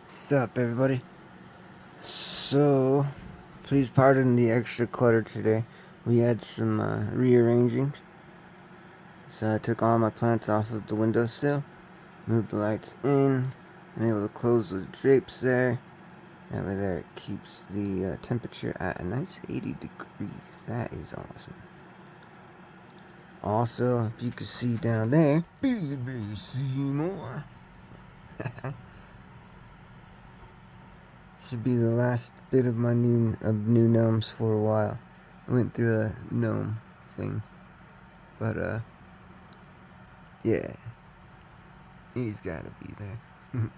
Sup, everybody? So, please pardon the extra clutter today. We had some rearranging. So I took all my plants off of the windowsill, moved the lights in, I'm able to close the drapes there. That way there it keeps the temperature at a nice 80 degrees. That is awesome. Also, if you can see down there, baby, see more. Should be the last bit of my new gnomes for a while. I went through a gnome thing, but yeah, he's gotta be there.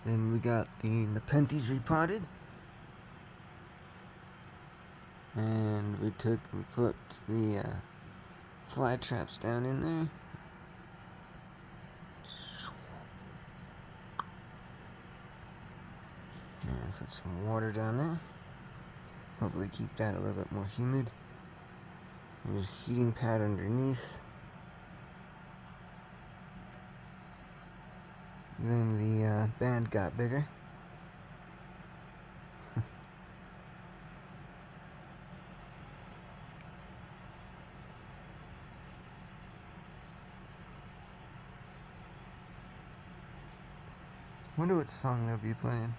Then we got the Nepenthes repotted, and we put the fly traps down in there. And put some water down there. Hopefully keep that a little bit more humid. There's a heating pad underneath. Then the band got bigger. Wonder what song they'll be playing.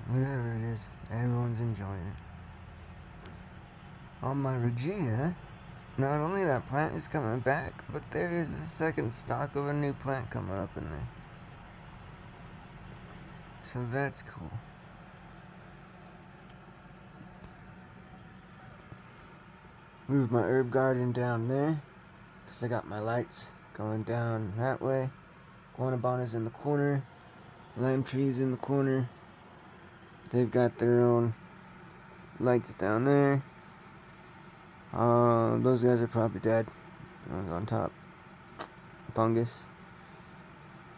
Whatever it is, everyone's enjoying it. On my Regina, not only that plant is coming back, but there is a second stock of a new plant coming up in there. So that's cool. Moved my herb garden down there, because I got my lights going down that way. Guanabona's in the corner, lime tree's in the corner. They've got their own lights down there. Those guys are probably dead. On top. Fungus.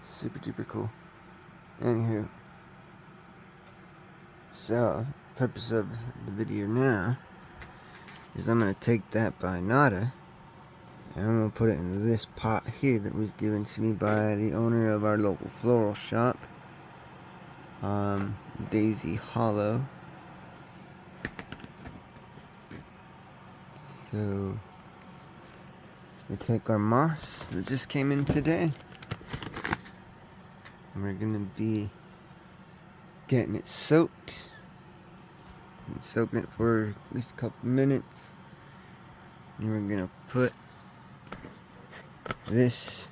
Super duper cool. Anywho. So, purpose of the video now is I'm going to take that Binata and I'm going to put it in this pot here that was given to me by the owner of our local floral shop. Daisy Hollow. So, we take our moss that just came in today, and we're going to be getting it soaked, and soaking it for at least a couple minutes, and we're going to put this,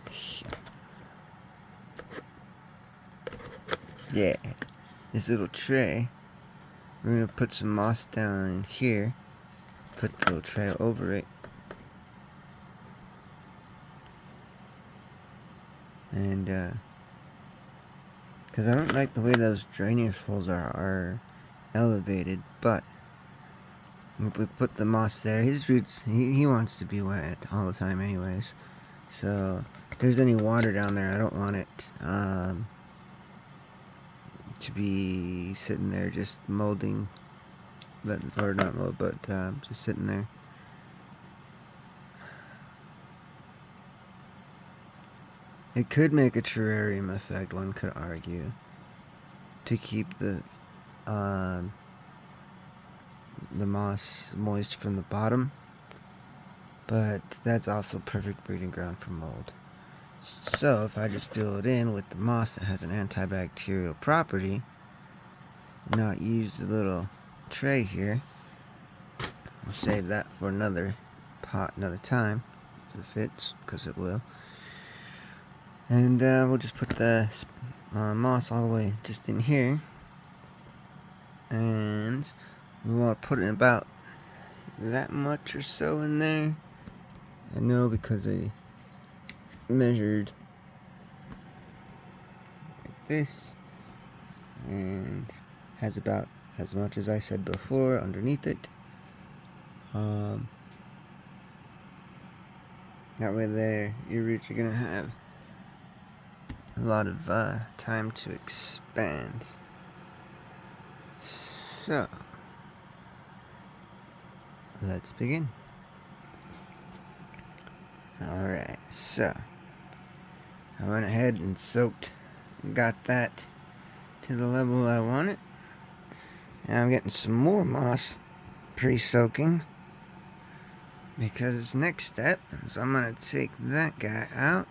this little tray, we're going to put some moss down in here, put the little tray over it, and because I don't like the way those drainage holes are elevated, but if we put the moss there, his roots, he wants to be wet all the time anyways, so if there's any water down there, I don't want it to be sitting there just molding, or not mold, but just sitting there. It could make a terrarium effect, one could argue, to keep the moss moist from the bottom, but that's also perfect breeding ground for mold. So if I just fill it in with the moss that has an antibacterial property, not use the little tray here, we'll save that for another pot another time if it fits, because it will. And we'll just put the moss all the way just in here, and we want to put it about that much or so in there. I know because I measured like this, and has about as much as I said before underneath it. That way there, your roots are going to have a lot of time to expand. So, let's begin. Alright, so I went ahead and soaked got that to the level I want it. Now I'm getting some more moss pre-soaking, because next step is I'm going to take that guy out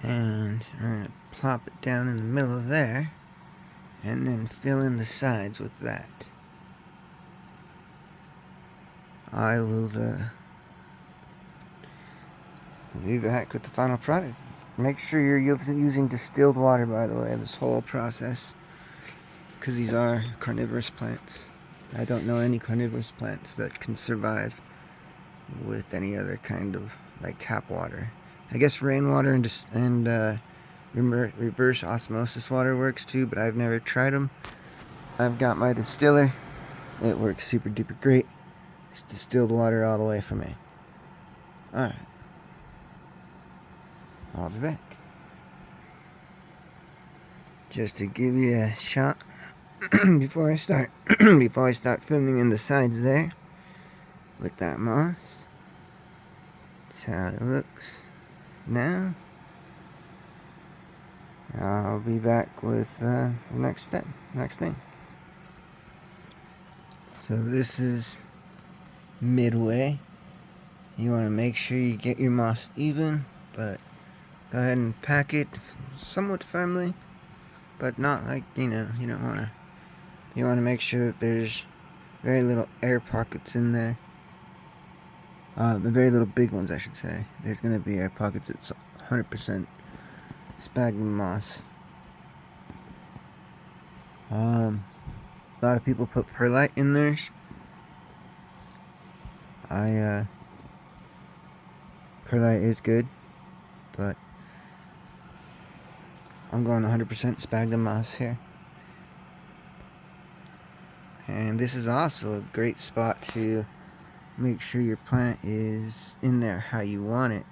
and we're going to plop it down in the middle there and then fill in the sides with that. I will be back with the final product. Make sure you're using distilled water, by the way, this whole process, because these are carnivorous plants. I don't know any carnivorous plants that can survive with any other kind of like tap water. I guess rainwater and reverse osmosis water works too, but I've never tried them. I've got my distiller. It works super duper great. It's distilled water all the way for me. Alright. I'll be back. Just to give you a shot before I start filling in the sides there with that moss. That's how it looks now. I'll be back with the next thing. So this is midway. You want to make sure you get your moss even, but go ahead and pack it somewhat firmly, but not like, you don't want to. You want to make sure that there's very little air pockets in there. Very little big ones, I should say. There's going to be air pockets. It's 100% sphagnum moss. A lot of people put perlite in theirs. Perlite is good, but I'm going 100% sphagnum moss here. And this is also a great spot to make sure your plant is in there how you want it.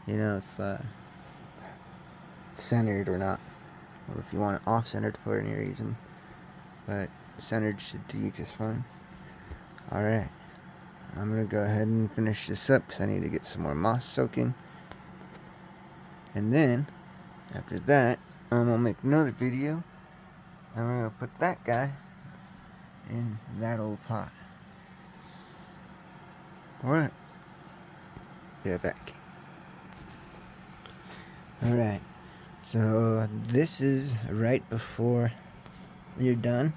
If it's centered or not, or if you want it off-centered for any reason. But centered should do just fine. Alright, I'm going to go ahead and finish this up because I need to get some more moss soaking. And then, after that, I'm going to make another video. And we're going to put that guy in that old pot. Alright. Be right back. Alright. So, this is right before you're done.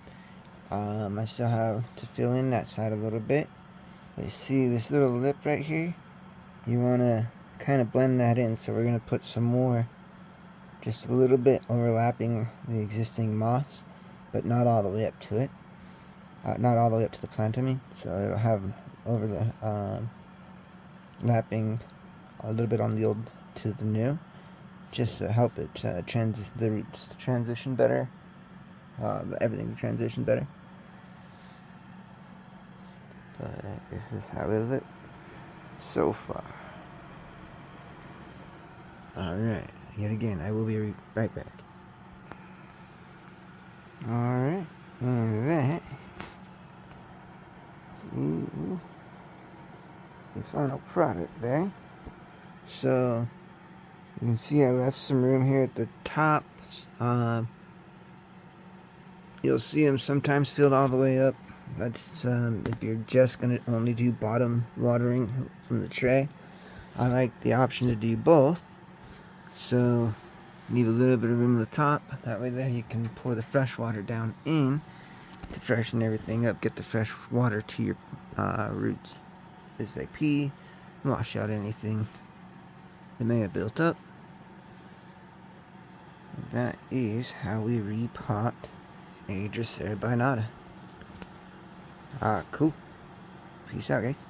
I still have to fill in that side a little bit. But you see this little lip right here? You want to kind of blend that in. So we're going to put some more, just a little bit overlapping the existing moss, but not all the way up to it. Not all the way up to the plant, I mean. So it'll have over the lapping a little bit on the old to the new, just to help it the roots to transition better, everything to transition better. But this is how it looks so far. Alright, yet again, I will be right back. Alright, and that is the final product there. So, you can see I left some room here at the top. You'll see them sometimes filled all the way up. That's if you're just going to only do bottom watering from the tray. I like the option to do both. So, leave a little bit of room at the top. That way there you can pour the fresh water down in to freshen everything up. Get the fresh water to your roots as they pee. Wash out anything that may have built up. And that is how we repot a Binata. Cool. Peace out, guys.